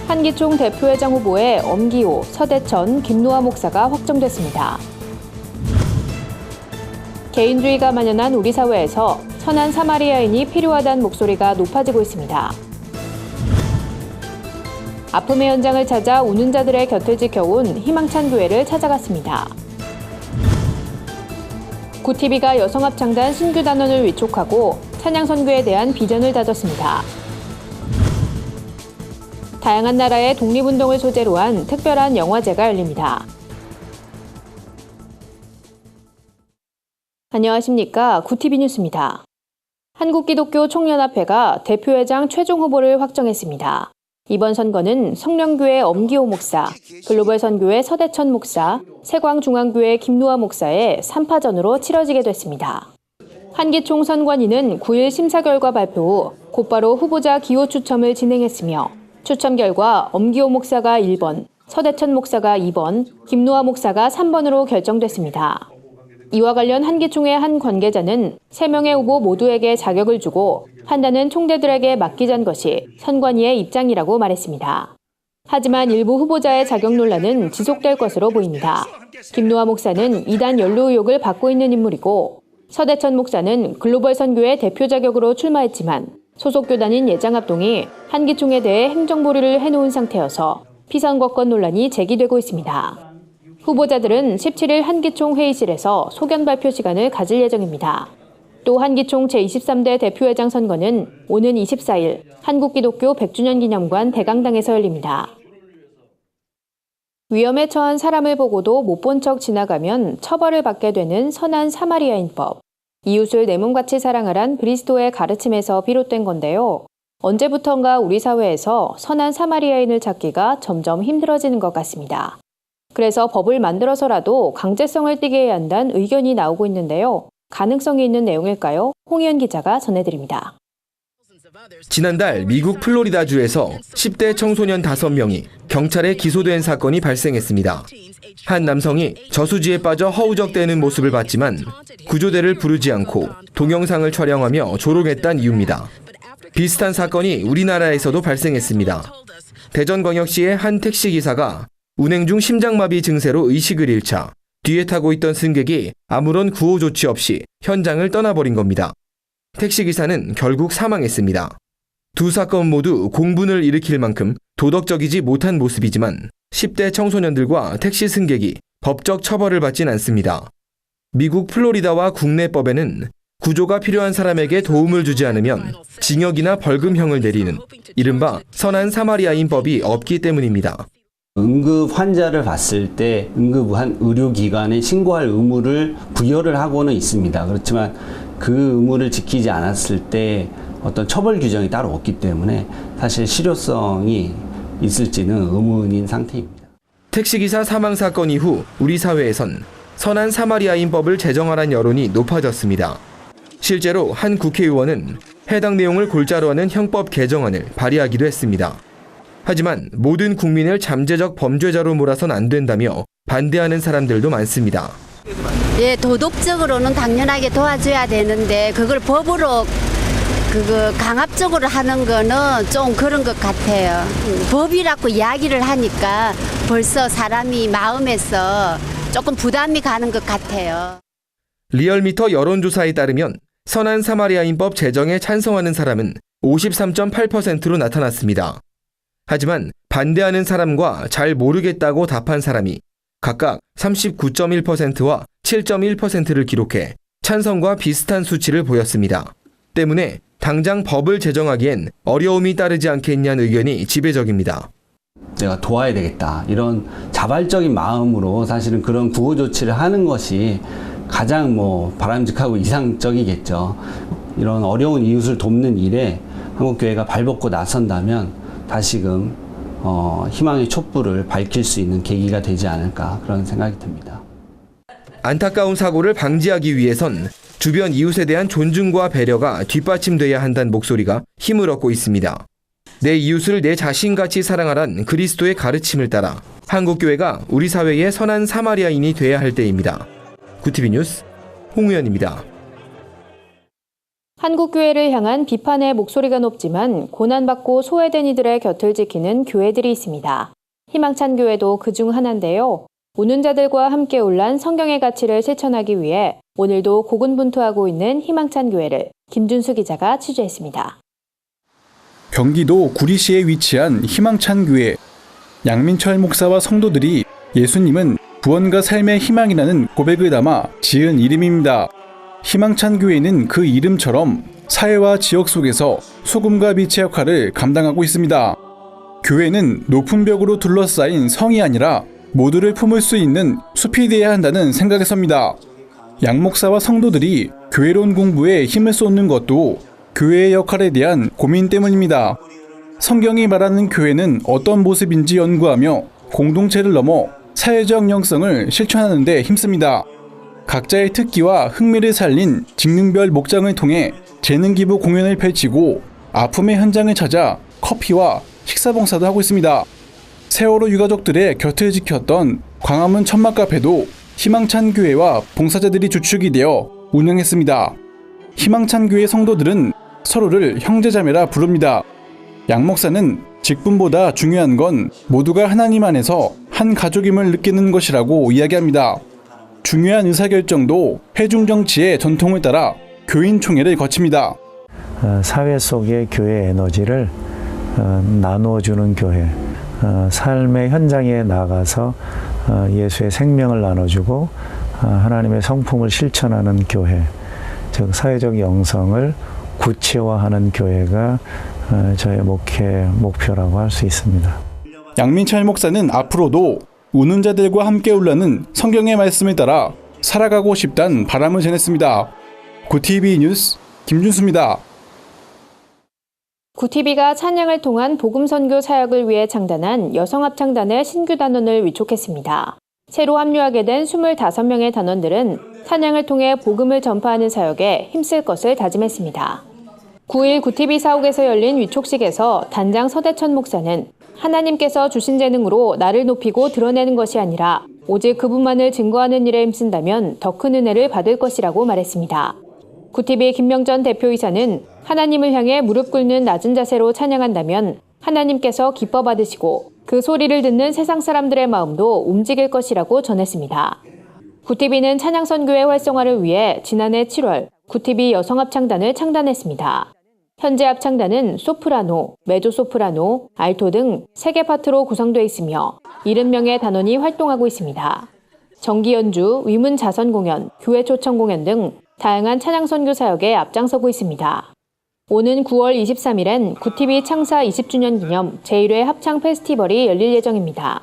한기총 대표회장 후보에 엄기호, 서대천, 김노하 목사가 확정됐습니다. 개인주의가 만연한 우리 사회에서 선한 사마리아인이 필요하다는 목소리가 높아지고 있습니다. 아픔의 현장을 찾아 우는 자들의 곁을 지켜온 희망찬 교회를 찾아갔습니다. 구티비가 여성합창단 신규 단원을 위촉하고 찬양 선교에 대한 비전을 다졌습니다. 다양한 나라의 독립운동을 소재로 한 특별한 영화제가 열립니다. 안녕하십니까. 구티비 뉴스입니다. 한국기독교총연합회가 대표회장 최종 후보를 확정했습니다. 이번 선거는 성령교회 엄기호 목사, 글로벌 선교회 서대천 목사, 세광중앙교회 김노하 목사의 3파전으로 치러지게 됐습니다. 한기총 선관위는 9일 심사 결과 발표 후 곧바로 후보자 기호 추첨을 진행했으며 추첨 결과 엄기호 목사가 1번, 서대천 목사가 2번, 김노하 목사가 3번으로 결정됐습니다. 이와 관련 한기총의 한 관계자는 3명의 후보 모두에게 자격을 주고 판단은 총대들에게 맡기자는 것이 선관위의 입장이라고 말했습니다. 하지만 일부 후보자의 자격 논란은 지속될 것으로 보입니다. 김노하 목사는 이단 연루 의혹을 받고 있는 인물이고 서대천 목사는 글로벌 선교의 대표 자격으로 출마했지만 소속 교단인 예장합동이 한기총에 대해 행정보류를 해놓은 상태여서 피선거권 논란이 제기되고 있습니다. 후보자들은 17일 한기총 회의실에서 소견 발표 시간을 가질 예정입니다. 또 한기총 제23대 대표회장 선거는 오는 24일 한국기독교 100주년 기념관 대강당에서 열립니다. 위험에 처한 사람을 보고도 못 본 척 지나가면 처벌을 받게 되는 선한 사마리아인법. 이웃을 내 몸같이 사랑하란 그리스도의 가르침에서 비롯된 건데요. 언제부턴가 우리 사회에서 선한 사마리아인을 찾기가 점점 힘들어지는 것 같습니다. 그래서 법을 만들어서라도 강제성을 띠게 해야 한다는 의견이 나오고 있는데요. 가능성이 있는 내용일까요? 홍희연 기자가 전해드립니다. 지난달 미국 플로리다주에서 10대 청소년 5명이 경찰에 기소된 사건이 발생했습니다. 한 남성이 저수지에 빠져 허우적대는 모습을 봤지만 구조대를 부르지 않고 동영상을 촬영하며 조롱했다는 이유입니다. 비슷한 사건이 우리나라에서도 발생했습니다. 대전광역시의 한 택시기사가 운행 중 심장마비 증세로 의식을 잃자 뒤에 타고 있던 승객이 아무런 구호 조치 없이 현장을 떠나버린 겁니다. 택시기사는 결국 사망했습니다. 두 사건 모두 공분을 일으킬 만큼 도덕적이지 못한 모습이지만 10대 청소년들과 택시 승객이 법적 처벌을 받진 않습니다. 미국 플로리다와 국내법에는 구조가 필요한 사람에게 도움을 주지 않으면 징역이나 벌금형을 내리는 이른바 선한 사마리아인법이 없기 때문입니다. 응급 환자를 봤을 때 응급한 의료기관에 신고할 의무를 부여를 하고는 있습니다. 그렇지만 그 의무를 지키지 않았을 때 어떤 처벌 규정이 따로 없기 때문에 사실 실효성이 있을지는 의문인 상태입니다. 택시기사 사망 사건 이후 우리 사회에선 선한 사마리아인법을 제정하라는 여론이 높아졌습니다. 실제로 한 국회의원은 해당 내용을 골자로 하는 형법 개정안을 발의하기도 했습니다. 하지만 모든 국민을 잠재적 범죄자로 몰아선 안 된다며 반대하는 사람들도 많습니다. 예, 도덕적으로는 당연하게 도와줘야 되는데 그걸 법으로 강압적으로 하는 거는 좀 그런 것 같아요. 법이라고 이야기를 하니까 벌써 사람이 마음에서 조금 부담이 가는 것 같아요. 리얼미터 여론조사에 따르면 선한 사마리아인법 제정에 찬성하는 사람은 53.8%로 나타났습니다. 하지만 반대하는 사람과 잘 모르겠다고 답한 사람이 각각 39.1%와 7.1%를 기록해 찬성과 비슷한 수치를 보였습니다. 때문에 당장 법을 제정하기엔 어려움이 따르지 않겠냐는 의견이 지배적입니다. 내가 도와야 되겠다 이런 자발적인 마음으로 사실은 그런 구호 조치를 하는 것이 가장 바람직하고 이상적이겠죠. 이런 어려운 이웃을 돕는 일에 한국교회가 발벗고 나선다면 다시금 희망의 촛불을 밝힐 수 있는 계기가 되지 않을까 그런 생각이 듭니다. 안타까운 사고를 방지하기 위해선 주변 이웃에 대한 존중과 배려가 뒷받침돼야 한다는 목소리가 힘을 얻고 있습니다. 내 이웃을 내 자신같이 사랑하란 그리스도의 가르침을 따라 한국교회가 우리 사회의 선한 사마리아인이 돼야 할 때입니다. 구티비 뉴스 홍우연입니다. 한국교회를 향한 비판의 목소리가 높지만 고난받고 소외된 이들의 곁을 지키는 교회들이 있습니다. 희망찬 교회도 그중 하나인데요. 우는 자들과 함께 올란 성경의 가치를 실천하기 위해 오늘도 고군분투하고 있는 희망찬 교회를 김준수 기자가 취재했습니다. 경기도 구리시에 위치한 희망찬 교회. 양민철 목사와 성도들이 예수님은 구원과 삶의 희망이라는 고백을 담아 지은 이름입니다. 희망찬 교회는 그 이름처럼 사회와 지역 속에서 소금과 빛의 역할을 감당하고 있습니다. 교회는 높은 벽으로 둘러싸인 성이 아니라 모두를 품을 수 있는 숲이 되어야 한다는 생각에서입니다. 양 목사와 성도들이 교회론 공부에 힘을 쏟는 것도 교회의 역할에 대한 고민 때문입니다. 성경이 말하는 교회는 어떤 모습인지 연구하며 공동체를 넘어 사회적 영성을 실천하는 데 힘씁니다. 각자의 특기와 흥미를 살린 직능별 목장을 통해 재능 기부 공연을 펼치고 아픔의 현장을 찾아 커피와 식사 봉사도 하고 있습니다. 세월호 유가족들의 곁을 지켰던 광화문 천막 카페도 희망찬 교회와 봉사자들이 주축이 되어 운영했습니다. 희망찬 교회 성도들은 서로를 형제자매라 부릅니다. 양 목사는 직분보다 중요한 건 모두가 하나님 안에서 한 가족임을 느끼는 것이라고 이야기합니다. 중요한 의사결정도 회중정치의 전통을 따라 교인총회를 거칩니다. 사회 속의 교회 에너지를 나누어주는 교회, 삶의 현장에 나가서 예수의 생명을 나눠주고 하나님의 성품을 실천하는 교회, 즉 사회적 영성을 구체화하는 교회가 저의 목표라고 할 수 있습니다. 양민철 목사는 앞으로도 우는 자들과 함께 올라는 성경의 말씀을 따라 살아가고 싶다는 바람을 전했습니다. 구TV 뉴스 김준수입니다. 구TV가 찬양을 통한 복음선교 사역을 위해 창단한 여성합창단의 신규 단원을 위촉했습니다. 새로 합류하게 된 25명의 단원들은 찬양을 통해 복음을 전파하는 사역에 힘쓸 것을 다짐했습니다. 9일 구TV 사옥에서 열린 위촉식에서 단장 서대천 목사는 하나님께서 주신 재능으로 나를 높이고 드러내는 것이 아니라 오직 그분만을 증거하는 일에 힘쓴다면 더 큰 은혜를 받을 것이라고 말했습니다. 구TV 김명전 대표이사는 하나님을 향해 무릎 꿇는 낮은 자세로 찬양한다면 하나님께서 기뻐 받으시고 그 소리를 듣는 세상 사람들의 마음도 움직일 것이라고 전했습니다. 구TV는 찬양 선교의 활성화를 위해 지난해 7월 구TV 여성합창단을 창단했습니다. 현재 합창단은 소프라노, 메조소프라노, 알토 등 3개 파트로 구성되어 있으며 70명의 단원이 활동하고 있습니다. 정기 연주, 위문 자선 공연, 교회 초청 공연 등 다양한 찬양 선교 사역에 앞장서고 있습니다. 오는 9월 23일엔 구TV 창사 20주년 기념 제1회 합창 페스티벌이 열릴 예정입니다.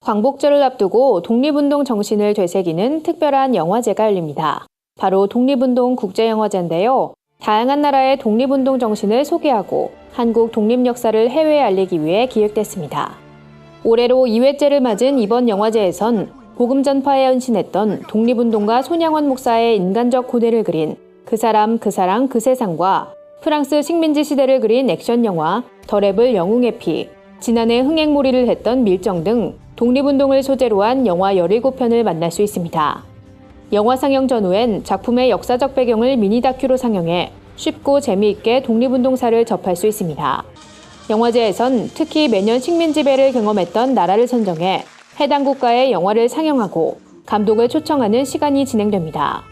광복절을 앞두고 독립운동 정신을 되새기는 특별한 영화제가 열립니다. 바로 독립운동 국제영화제인데요. 다양한 나라의 독립운동 정신을 소개하고 한국 독립 역사를 해외에 알리기 위해 기획됐습니다. 올해로 2회째를 맞은 이번 영화제에선 복음 전파에 헌신했던 독립운동가 손양원 목사의 인간적 고뇌를 그린 그 사람, 그 사랑, 그 세상과 프랑스 식민지 시대를 그린 액션 영화 더 레블 영웅의 피, 지난해 흥행몰이를 했던 밀정 등 독립운동을 소재로 한 영화 17편을 만날 수 있습니다. 영화 상영 전후엔 작품의 역사적 배경을 미니 다큐로 상영해 쉽고 재미있게 독립운동사를 접할 수 있습니다. 영화제에선 특히 매년 식민지배를 경험했던 나라를 선정해 해당 국가의 영화를 상영하고 감독을 초청하는 시간이 진행됩니다.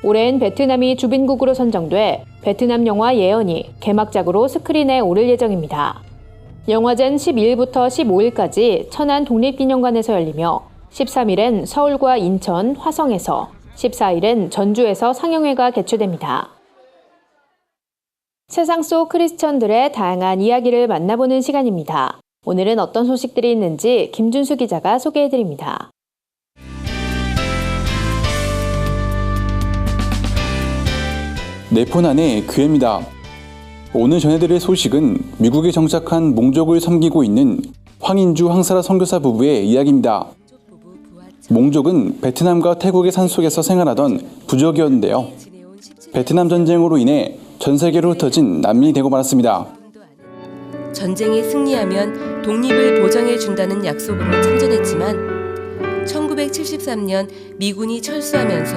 올해는 베트남이 주빈국으로 선정돼 베트남 영화 예언이 개막작으로 스크린에 오를 예정입니다. 영화제는 12일부터 15일까지 천안 독립기념관에서 열리며 13일엔 서울과 인천, 화성에서 14일엔 전주에서 상영회가 개최됩니다. 세상 속 크리스천들의 다양한 이야기를 만나보는 시간입니다. 오늘은 어떤 소식들이 있는지 김준수 기자가 소개해드립니다. 내 폰 안에 교회입니다. 오늘 전해드릴 소식은 미국에 정착한 몽족을 섬기고 있는 황인주 황사라 선교사 부부의 이야기입니다. 몽족은 베트남과 태국의 산속에서 생활하던 부족이었는데요. 베트남 전쟁으로 인해 전 세계로 흩어진 난민이 되고 말았습니다. 전쟁이 승리하면 독립을 보장해준다는 약속으로 참전했지만 1973년 미군이 철수하면서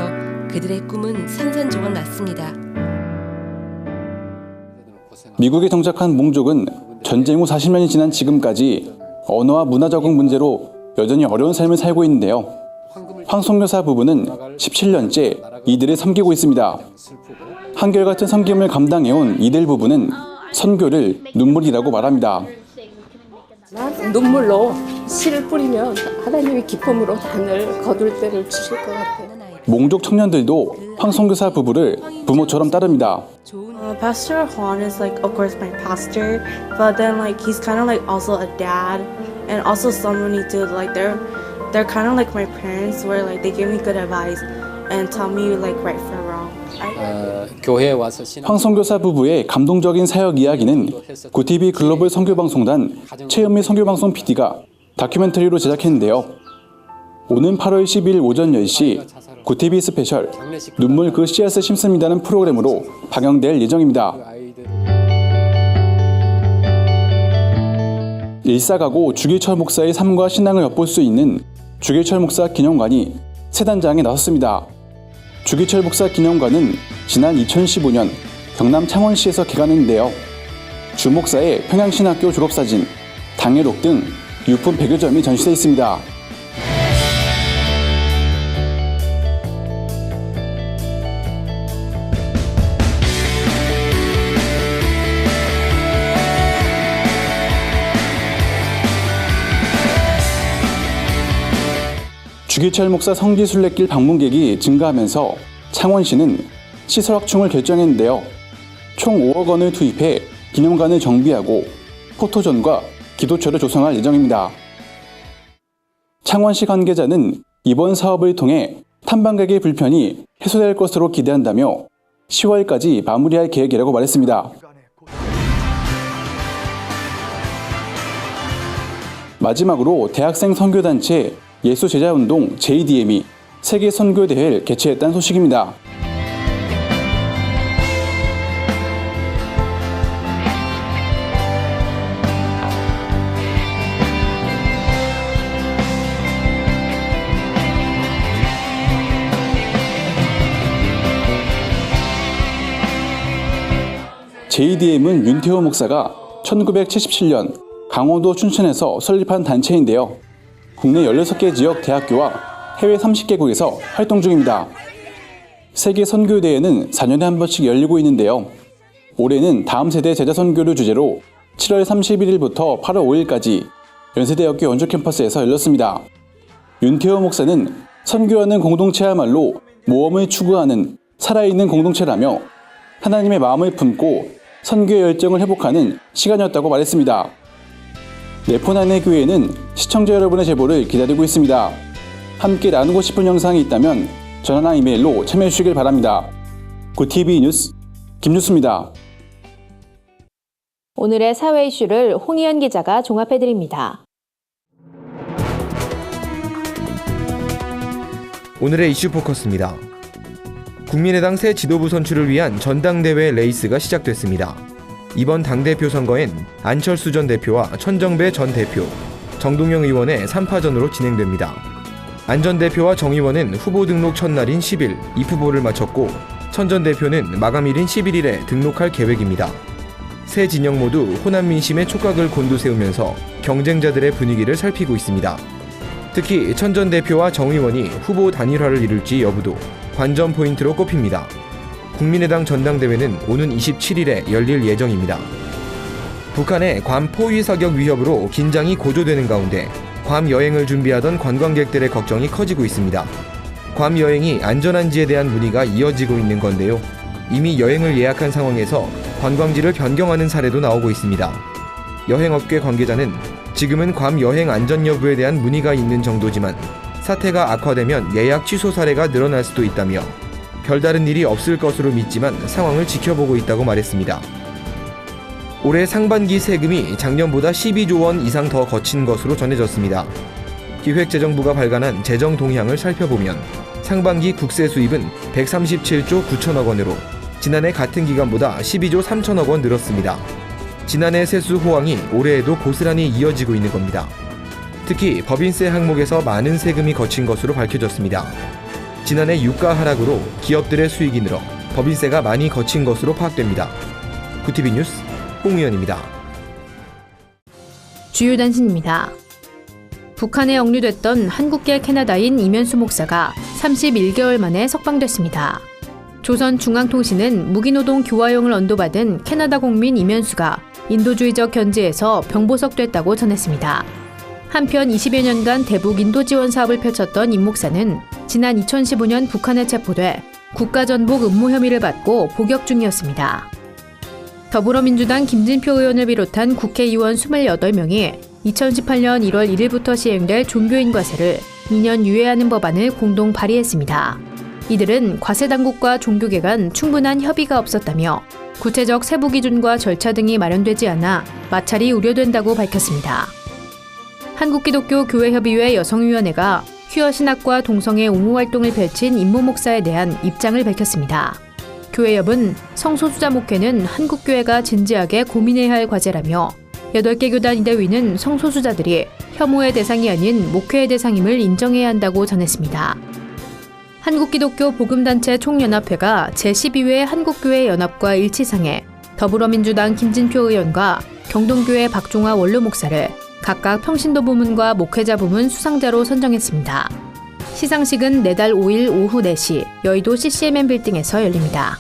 그들의 꿈은 산산조각 났습니다. 미국에 정착한 몽족은 전쟁 후 40년이 지난 지금까지 언어와 문화 적응 문제로 여전히 어려운 삶을 살고 있는데요. 황선교사 부부는 17년째 이들을 섬기고 있습니다. 한결같은 섬김을 감당해온 이들 부부는 선교를 눈물이라고 말합니다. 눈물로 씨를 뿌리면 하나님의 기쁨으로 하늘 거둘 때를 주실 것 같아요. 몽족 청년들도 황선교사 부부를 부모처럼 따릅니다. Pastor Juan is like, of course, my pastor, but then like he's kind of like also a dad, and also somebody to like they're kind of like my parents, where like they give me good advice and tell me like right from wrong. 황선교사 부부의 감동적인 사역 이야기는 구티비 글로벌 선교방송단 최은미 선교방송 PD가 다큐멘터리로 제작했는데요. 오는 8월 10일 오전 10시 구티비 스페셜 눈물 그 씨앗을 심습니다는 프로그램으로 방영될 예정입니다. 일사가고 주기철 목사의 삶과 신앙을 엿볼 수 있는 주기철 목사 기념관이 새 단장에 나섰습니다. 주기철 목사 기념관은 지난 2015년 경남 창원시에서 개관했는데요. 주 목사의 평양신학교 졸업사진, 당회록 등 유품 100여 점이 전시돼 있습니다. 주기철 목사 성지 순례길 방문객이 증가하면서 창원시는 시설 확충을 결정했는데요. 총 5억 원을 투입해 기념관을 정비하고 포토존과 기도처를 조성할 예정입니다. 창원시 관계자는 이번 사업을 통해 탐방객의 불편이 해소될 것으로 기대한다며 10월까지 마무리할 계획이라고 말했습니다. 마지막으로 대학생 선교단체 예수제자운동 JDM이 세계 선교대회를 개최했다는 소식입니다. JDM은 윤태호 목사가 1977년 강원도 춘천에서 설립한 단체인데요. 국내 16개 지역 대학교와 해외 30개국에서 활동 중입니다. 세계 선교대회는 4년에 한 번씩 열리고 있는데요. 올해는 다음 세대 제자 선교를 주제로 7월 31일부터 8월 5일까지 연세대학교 원주 캠퍼스에서 열렸습니다. 윤태호 목사는 선교하는 공동체야말로 모험을 추구하는 살아있는 공동체라며 하나님의 마음을 품고 선교의 열정을 회복하는 시간이었다고 말했습니다. 네포난의 교회는 시청자 여러분의 제보를 기다리고 있습니다. 함께 나누고 싶은 영상이 있다면 전화나 이메일로 참여해 주시길 바랍니다. 구TV 뉴스 김뉴스입니다. 오늘의 사회 이슈를 홍희연 기자가 종합해드립니다. 오늘의 이슈 포커스입니다. 국민의당 새 지도부 선출을 위한 전당대회 레이스가 시작됐습니다. 이번 당대표 선거엔 안철수 전 대표와 천정배 전 대표, 정동영 의원의 3파전으로 진행됩니다. 안 전 대표와 정 의원은 후보 등록 첫날인 10일 입후보를 마쳤고 천 전 대표는 마감일인 11일에 등록할 계획입니다. 세 진영 모두 호남 민심의 촉각을 곤두세우면서 경쟁자들의 분위기를 살피고 있습니다. 특히 천 전 대표와 정 의원이 후보 단일화를 이룰지 여부도 관전 포인트로 꼽힙니다. 국민의당 전당대회는 오는 27일에 열릴 예정입니다. 북한의 괌 포위 사격 위협으로 긴장이 고조되는 가운데 괌 여행을 준비하던 관광객들의 걱정이 커지고 있습니다. 괌 여행이 안전한지에 대한 문의가 이어지고 있는 건데요. 이미 여행을 예약한 상황에서 관광지를 변경하는 사례도 나오고 있습니다. 여행업계 관계자는 지금은 괌 여행 안전 여부에 대한 문의가 있는 정도지만 사태가 악화되면 예약 취소 사례가 늘어날 수도 있다며 별다른 일이 없을 것으로 믿지만 상황을 지켜보고 있다고 말했습니다. 올해 상반기 세금이 작년보다 12조 원 이상 더 거친 것으로 전해졌습니다. 기획재정부가 발간한 재정 동향을 살펴보면 상반기 국세 수입은 137조 9천억 원으로 지난해 같은 기간보다 12조 3천억 원 늘었습니다. 지난해 세수 호황이 올해에도 고스란히 이어지고 있는 겁니다. 특히 법인세 항목에서 많은 세금이 거친 것으로 밝혀졌습니다. 지난해 유가 하락으로 기업들의 수익이 늘어 법인세가 많이 거친 것으로 파악됩니다. 구티비 뉴스 홍우연입니다. 주요 단신입니다. 북한에 억류됐던 한국계 캐나다인 이면수 목사가 31개월 만에 석방됐습니다. 조선중앙통신은 무기노동 교화용을 언도받은 캐나다 국민 이면수가 인도주의적 견지에서 병보석됐다고 전했습니다. 한편 20여 년간 대북 인도 지원 사업을 펼쳤던 임 목사는 지난 2015년 북한에 체포돼 국가전복 음모 혐의를 받고 복역 중이었습니다. 더불어민주당 김진표 의원을 비롯한 국회의원 28명이 2018년 1월 1일부터 시행될 종교인 과세를 2년 유예하는 법안을 공동 발의했습니다. 이들은 과세 당국과 종교계 간 충분한 협의가 없었다며 구체적 세부 기준과 절차 등이 마련되지 않아 마찰이 우려된다고 밝혔습니다. 한국기독교교회협의회 여성위원회가 퀴어 신학과 동성애 옹호 활동을 펼친 임모 목사에 대한 입장을 밝혔습니다. 교회협은 성소수자 목회는 한국교회가 진지하게 고민해야 할 과제라며 8개 교단 이대위는 성소수자들이 혐오의 대상이 아닌 목회의 대상임을 인정해야 한다고 전했습니다. 한국기독교 복음단체 총연합회가 제12회 한국교회 연합과 일치상에 더불어민주당 김진표 의원과 경동교회 박종화 원로 목사를 각각 평신도 부문과 목회자 부문 수상자로 선정했습니다. 시상식은 내달 5일 오후 4시 여의도 CCMN 빌딩에서 열립니다.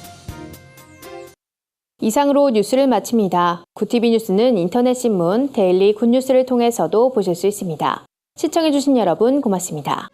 이상으로 뉴스를 마칩니다. 구티비 뉴스는 인터넷 신문 데일리 굿뉴스를 통해서도 보실 수 있습니다. 시청해주신 여러분 고맙습니다.